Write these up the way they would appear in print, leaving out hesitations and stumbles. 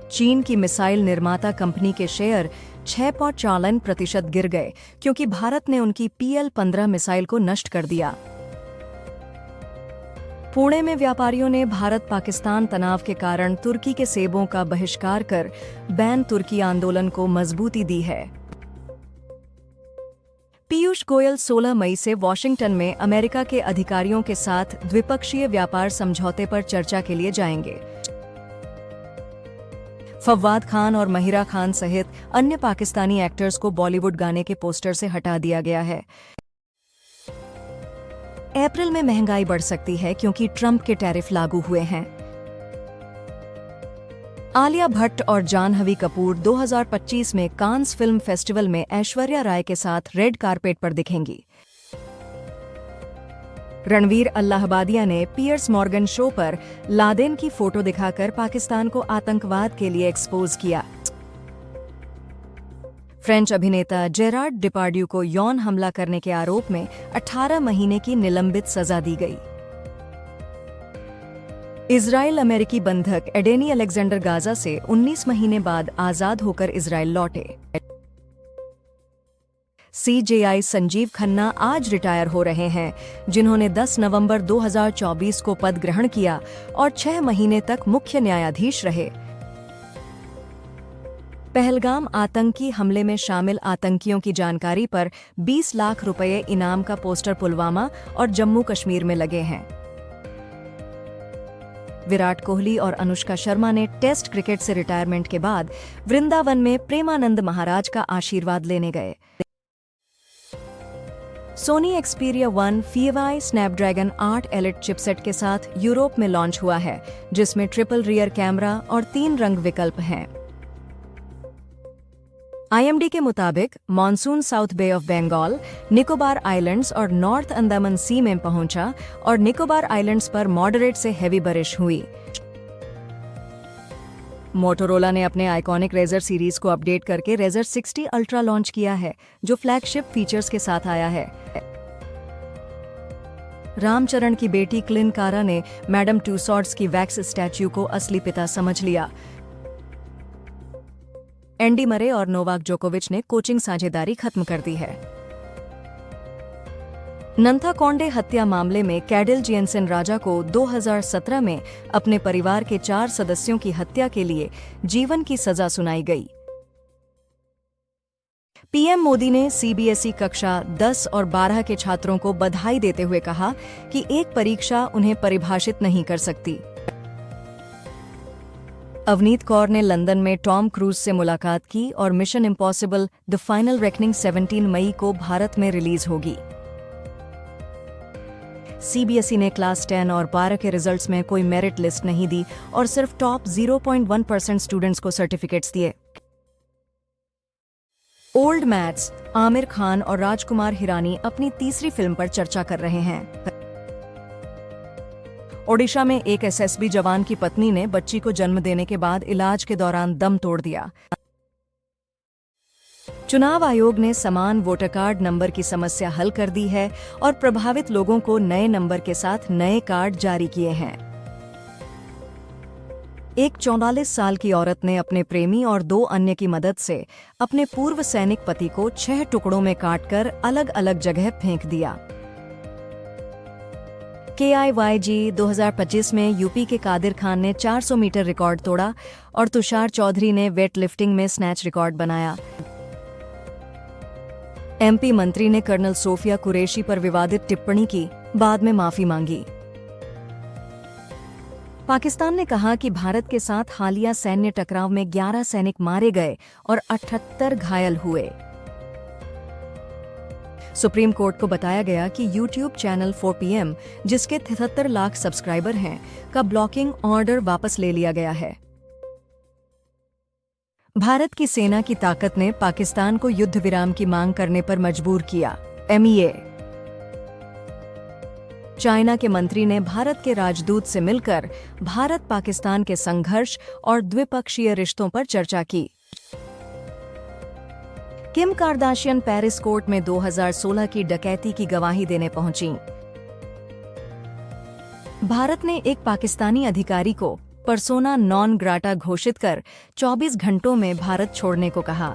चीन की मिसाइल निर्माता कंपनी के शेयर 6.4% गिर गए क्योंकि भारत ने उनकी PL-15 मिसाइल को नष्ट कर दिया। पुणे में व्यापारियों ने भारत पाकिस्तान तनाव के कारण तुर्की के सेबों का बहिष्कार कर बैन तुर्की आंदोलन को मजबूती दी है। पीयूष गोयल 16 मई से वॉशिंगटन में अमेरिका के अधिकारियों के साथ द्विपक्षीय व्यापार समझौते पर चर्चा के लिए जाएंगे। फवाद खान और महिरा खान सहित अन्य पाकिस्तानी एक्टर्स को बॉलीवुड गाने के पोस्टर से हटा दिया गया है। अप्रैल में महंगाई बढ़ सकती है क्योंकि ट्रंप के टैरिफ लागू हुए हैं। आलिया भट्ट और जानहवी कपूर 2025 में कांस फिल्म फेस्टिवल में ऐश्वर्या राय के साथ रेड कारपेट पर दिखेंगी। रणवीर अल्लाहबादिया ने पियर्स मॉर्गन शो पर लादेन की फोटो दिखाकर पाकिस्तान को आतंकवाद के लिए एक्सपोज किया। फ्रेंच अभिनेता जेरार्ड डिपार्डियू को यौन हमला करने के आरोप में 18 महीने की निलंबित सजा दी गई। इजराइल अमेरिकी बंधक एडेनी अलेक्जेंडर गाजा से 19 महीने बाद आजाद होकर इजराइल लौटे। CJI संजीव खन्ना आज रिटायर हो रहे हैं, जिन्होंने 10 नवंबर 2024 को पद ग्रहण किया और 6 महीने तक मुख्य न्यायाधीश रहे। पहलगाम आतंकी हमले में शामिल आतंकियों की जानकारी पर 20 लाख रुपए इनाम का पोस्टर पुलवामा और जम्मू कश्मीर में लगे हैं। विराट कोहली और अनुष्का शर्मा ने टेस्ट क्रिकेट से रिटायरमेंट के बाद वृंदावन में प्रेमानंद महाराज का आशीर्वाद लेने गए। Sony Xperia 1 FiiY Snapdragon 8 elite chipset के साथ यूरोप में लॉन्च हुआ है, जिसमें ट्रिपल रियर कैमरा और 3 रंग विकल्प हैं। IMD के मुताबिक monsoon south bay of Bengal, Nicobar islands और नॉर्थ अंडमान सी में पहुंचा और निकोबार आइलैंड्स पर मॉडरेट से हेवी बारिश हुई। मोटोरोला ने अपने आइकॉनिक रेजर सीरीज को अपडेट करके रेजर 60 अल्ट्रा लॉन्च किया है, जो फ्लैगशिप फीचर्स के साथ आया है। रामचरण की बेटी क्लिन कारा ने मैडम टूसॉड्स की वैक्स स्टैच्यू को असली पिता समझ लिया। एंडी मरे और नोवाक जोकोविच ने कोचिंग साझेदारी खत्म कर दी है। नंथाकोंडे हत्या मामले में कैडिल जियनसेन राजा को 2017 में अपने परिवार के 4 सदस्यों की हत्या के लिए जीवन की सजा सुनाई गई। पीएम मोदी ने CBSE कक्षा 10 और 12 के छात्रों को बधाई देते हुए कहा कि एक परीक्षा उन्हें परिभाषित नहीं कर सकती। अवनीत कौर ने लंदन में टॉम क्रूज से मुलाकात की और mission impossible the final reckoning 17 मई को भारत में रिलीज होगी। CBSE ने क्लास 10 और 12 के रिजल्ट्स में कोई मेरिट लिस्ट नहीं दी और सिर्फ टॉप 0.1% स्टूडेंट्स को सर्टिफिकेट्स दिए। ओल्ड मैट्स आमिर खान और राजकुमार हिरानी अपनी तीसरी फिल्म पर चर्चा कर रहे हैं। ओडिशा में एक SSB जवान की पत्नी ने बच्ची को जन्म देने के बाद इलाज के दौरान दम तोड़ दिया। चुनाव आयोग ने समान वोटर कार्ड नंबर की समस्या हल कर दी है और प्रभावित लोगों को नए नंबर के साथ नए कार्ड जारी किए हैं। एक 44 साल की औरत ने अपने प्रेमी और 2 अन्य की मदद से अपने पूर्व सैनिक पति को 6 टुकड़ों में काटकर अलग अलग जगह फेंक दिया। KIYG 2025 में यूपी के कादिर खान ने 400 मीटर रिकॉर्ड तोड़ा और तुषार चौधरी ने वेट लिफ्टिंग में स्नैच रिकॉर्ड बनाया। MP मंत्री ने कर्नल सोफिया कुरैशी पर विवादित टिप्पणी की, बाद में माफी मांगी। पाकिस्तान ने कहा कि भारत के साथ हालिया सैन्य टकराव में 11 सैनिक मारे गए और 78 घायल हुए। सुप्रीम कोर्ट को बताया गया कि YouTube चैनल 4PM, जिसके 73 लाख सब्सक्राइबर हैं, का ब्लॉकिंग ऑर्डर वापस ले लिया गया है। भारत की सेना की ताकत ने पाकिस्तान को युद्ध विराम की मांग करने पर मजबूर किया। MEA चाइना के मंत्री ने भारत के राजदूत से मिलकर भारत पाकिस्तान के संघर्ष और द्विपक्षीय रिश्तों पर चर्चा की। किम कार्दाशियन पेरिस कोर्ट में 2016 की डकैती की गवाही देने पहुंची। भारत ने एक पाकिस्तानी अधिकारी को पर्सोना नॉन ग्राटा घोषित कर 24 घंटों में भारत छोड़ने को कहा।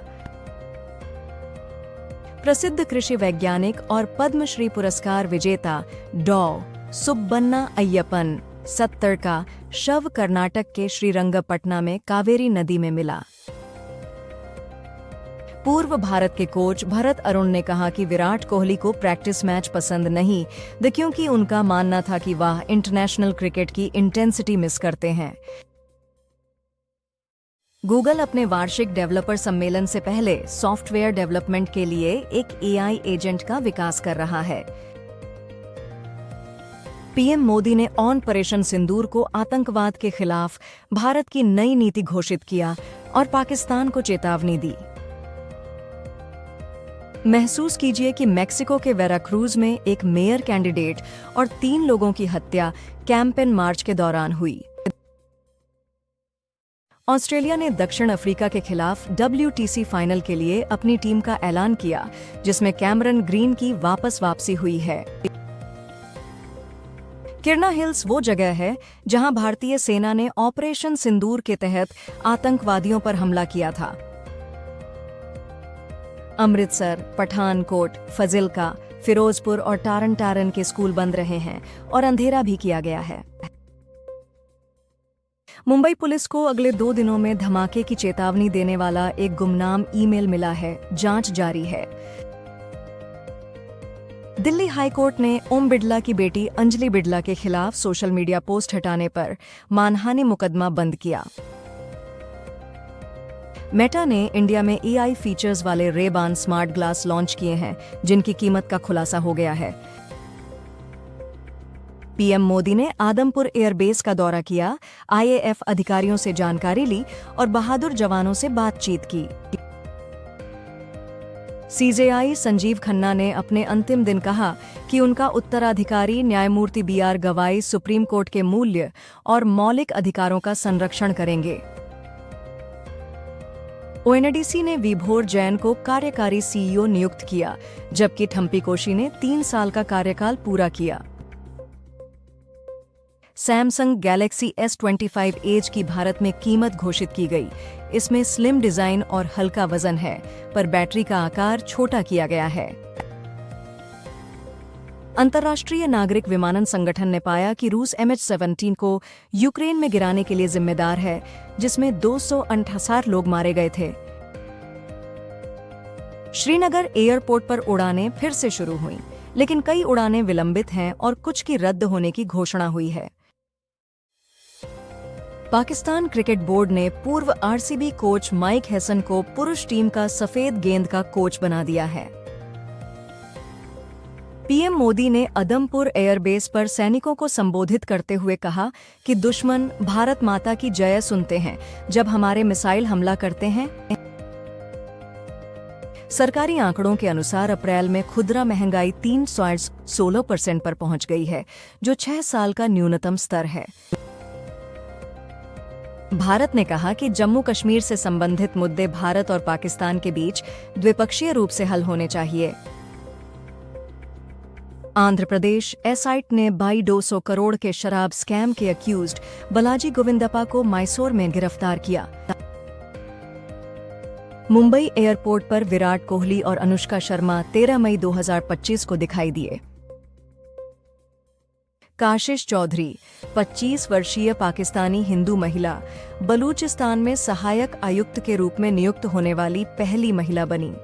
प्रसिद्ध कृषि वैज्ञानिक और पद्मश्री पुरस्कार विजेता डॉ. सुब्बन्ना अय्यप्पन 70 का शव कर्नाटक के श्रीरंगपटना में कावेरी नदी में मिला। पूर्व भारत के कोच भरत अरुण ने कहा कि विराट कोहली को प्रैक्टिस मैच पसंद नहीं क्योंकि उनका मानना था कि वह इंटरनेशनल क्रिकेट की इंटेंसिटी मिस करते हैं। गूगल अपने वार्षिक डेवलपर सम्मेलन से पहले सॉफ्टवेयर डेवलपमेंट के लिए एक एआई एजेंट का विकास कर रहा है। पीएम मोदी ने ऑपरेशन सिंदूर को आतंकवाद के खिलाफ भारत की नई नीति घोषित किया और पाकिस्तान को चेतावनी दी। महसूस कीजिए कि मेक्सिको के वेराक्रूज में एक मेयर कैंडिडेट और 3 लोगों की हत्या कैंपेन मार्च के दौरान हुई। ऑस्ट्रेलिया ने दक्षिण अफ्रीका के खिलाफ WTC फाइनल के लिए अपनी टीम का ऐलान किया, जिसमें कैमरन ग्रीन की वापसी हुई है। किरना हिल्स वो जगह है जहां भारतीय सेना ने ऑपरेशन सिंदूर के तहत आतंकवादियों पर हमला किया था। अमृतसर, पठानकोट, फजिल्का, फिरोजपुर और टारन के स्कूल बंद रहे हैं और अंधेरा भी किया गया है। मुंबई पुलिस को अगले 2 दिनों में धमाके की चेतावनी देने वाला एक गुमनाम ईमेल मिला है। जांच जारी है। दिल्ली हाई कोर्ट ने ओम बिड़ला की बेटी अंजलि बिड़ला के खिलाफ सोशल मीडिया पोस्ट हटाने पर मानहानि मुकदमा बंद किया। मेटा ने इंडिया में एआई फीचर्स वाले रेबान स्मार्ट ग्लास लॉन्च किए हैं, जिनकी कीमत का खुलासा हो गया है। पीएम मोदी ने आदमपुर एयरबेस का दौरा किया, आईएएफ अधिकारियों से जानकारी ली और बहादुर जवानों से बातचीत की। सीजेआई संजीव खन्ना ने अपने अंतिम दिन कहा कि उनका उत्तराधिकारी न्यायमूर्ति बीआर गवाई सुप्रीम कोर्ट के मूल्य और मौलिक अधिकारों का संरक्षण करेंगे। ओएनडीसी ने विभोर जैन को कार्यकारी सीईओ नियुक्त किया, जबकि ठम्पी ने 3 साल का कार्यकाल पूरा किया। सैमसंग गैलेक्सी S25 एज की भारत में कीमत घोषित की गई। इसमें स्लिम डिजाइन और हल्का वजन है, पर बैटरी का आकार छोटा किया गया है। अंतर्राष्ट्रीय नागरिक विमानन संगठन ने पाया कि रूस MH17 को यूक्रेन में गिराने के लिए जिम्मेदार है, जिसमें 268 लोग मारे गए थे। श्रीनगर एयरपोर्ट पर उड़ानें फिर से शुरू हुईं, लेकिन कई उड़ानें विलंबित हैं और कुछ की रद्द होने की घोषणा हुई है। पाकिस्तान क्रिकेट बोर्ड ने पूर्व आरसीबी कोच माइक हेसन को पुरुष टीम का सफेद गेंद का कोच बना दिया है। पीएम मोदी ने आदमपुर एयरबेस पर सैनिकों को संबोधित करते हुए कहा कि दुश्मन भारत माता की जय सुनते हैं जब हमारे मिसाइल हमला करते हैं। सरकारी आंकड़ों के अनुसार अप्रैल में खुदरा महंगाई 316% पर पहुंच गई है, जो 6 साल का न्यूनतम स्तर है। भारत ने कहा कि जम्मू कश्मीर से संबंधित मुद्दे भारत और पाकिस्तान के बीच द्विपक्षीय रूप से हल होने चाहिए। आंध्र प्रदेश एसआईटी ने 200 करोड़ के शराब स्कैम के अक्यूज्ड बालाजी गोविंदप्पा को मैसूर में गिरफ्तार किया। मुंबई एयरपोर्ट पर विराट कोहली और अनुष्का शर्मा 13 मई 2025 को दिखाई दिए। काशिश चौधरी 25 वर्षीय पाकिस्तानी हिंदू महिला बलूचिस्तान में सहायक आयुक्त के रूप में नियुक्त होने वाली पहली महिला बनी।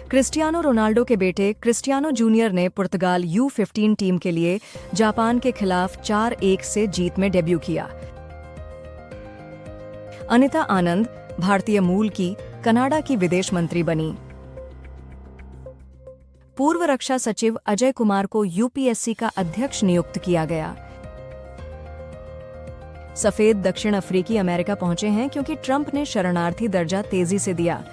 क्रिस्टियानो रोनाल्डो के बेटे क्रिस्टियानो जूनियर ने पुर्तगाल U15 टीम के लिए जापान के खिलाफ 4-1 से जीत में डेब्यू किया। अनिता आनंद भारतीय मूल की कनाडा की विदेश मंत्री बनी। पूर्व रक्षा सचिव अजय कुमार को यूपीएससी का अध्यक्ष नियुक्त किया गया। सफेद दक्षिण अफ्रीकी अमेरिका पहुंचे हैं क्योंकि ट्रंप ने शरणार्थी दर्जा तेजी से दिया।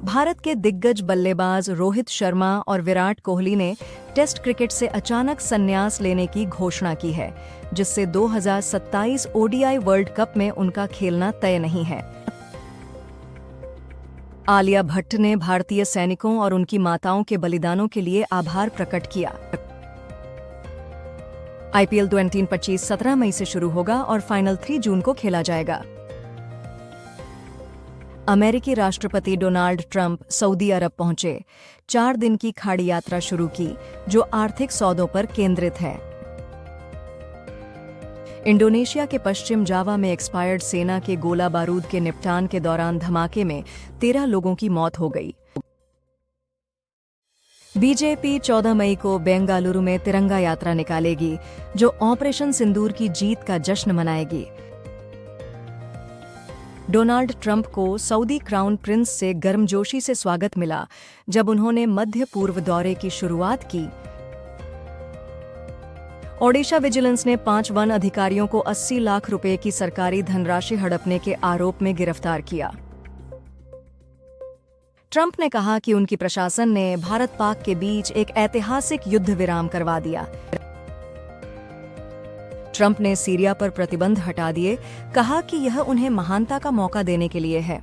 भारत के दिग्गज बल्लेबाज रोहित शर्मा और विराट कोहली ने टेस्ट क्रिकेट से अचानक संन्यास लेने की घोषणा की है, जिससे 2027 ओडीआई वर्ल्ड कप में उनका खेलना तय नहीं है। आलिया भट्ट ने भारतीय सैनिकों और उनकी माताओं के बलिदानों के लिए आभार प्रकट किया। IPL 2025 17 मई से शुरू होगा और फाइनल 3 जून को खेला जाएगा। अमेरिकी राष्ट्रपति डोनाल्ड ट्रंप सऊदी अरब पहुंचे, 4 दिन की खाड़ी यात्रा शुरू की, जो आर्थिक सौदों पर केंद्रित है। इंडोनेशिया के पश्चिम जावा में एक्सपायर्ड सेना के गोला बारूद के निपटान के दौरान धमाके में 13 लोगों की मौत हो गई। बीजेपी 14 मई को बेंगलुरु में तिरंगा यात्रा निकालेगी, जो ऑपरेशन सिंदूर की जीत का जश्न मनाएगी। डोनाल्ड ट्रंप को सऊदी क्राउन प्रिंस से गर्मजोशी से स्वागत मिला जब उन्होंने मध्य पूर्व दौरे की शुरुआत की। ओडिशा विजिलेंस ने 5 वन अधिकारियों को 80 लाख रुपए की सरकारी धनराशि हड़पने के आरोप में गिरफ्तार किया। ट्रंप ने कहा कि उनकी प्रशासन ने भारत पाक के बीच एक ऐतिहासिक युद्ध विराम करवा दिया। ट्रंप ने सीरिया पर प्रतिबंध हटा दिए, कहा कि यह उन्हें महानता का मौका देने के लिए है।